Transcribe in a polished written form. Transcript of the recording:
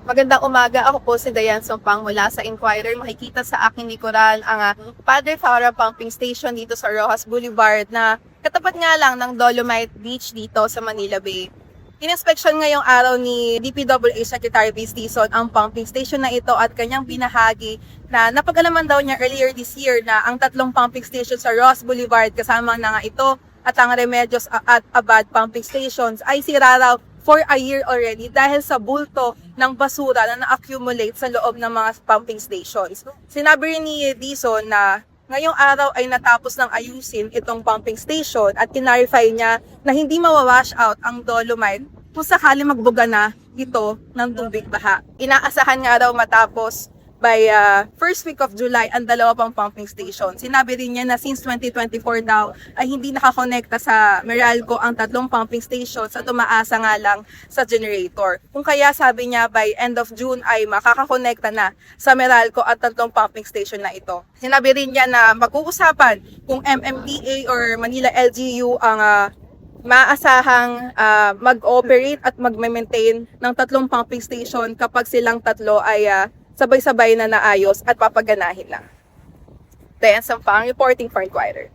Magandang umaga, ako po si Dayan Sompang mula sa Inquirer. Makikita sa aking likuran ang Padre Faura Pumping Station dito sa Rojas Boulevard na katapat nga lang ng Dolomite Beach dito sa Manila Bay. Ininspeksyon ngayong araw ni DPWH Secretary Vince Dizon ang pumping station na ito at kanyang binahagi na napag-alaman daw niya earlier this year na ang tatlong pumping station sa Rojas Boulevard kasama na nga ito at ang Remedios at Abad pumping stations ay sira raw for a year already dahil sa bulto ng basura na na-accumulate sa loob ng mga pumping stations. Sinabi rin ni Dizon na ngayong araw ay natapos ng ayusin itong pumping station at kinarify niya na hindi mawawash out ang Dolomite kung sakali magbuga na ito ng tubig baha. Inaasahan nga raw matapos by first week of July ang dalawa pang pumping station. Sinabi rin niya na since 2024 daw ay hindi nakakonekta sa Meralco ang tatlong pumping stations at umaasa nga lang sa generator. Kung kaya sabi niya by end of June ay makakakonekta na sa Meralco at tatlong pumping station na ito. Sinabi rin niya na mag-uusapan kung MMDA or Manila LGU ang maasahang mag-operate at mag-maintain ng tatlong pumping station kapag silang tatlo ay sabay-sabay na naayos at papaganahin na. Dayan Sampang, reporting for Inquirer.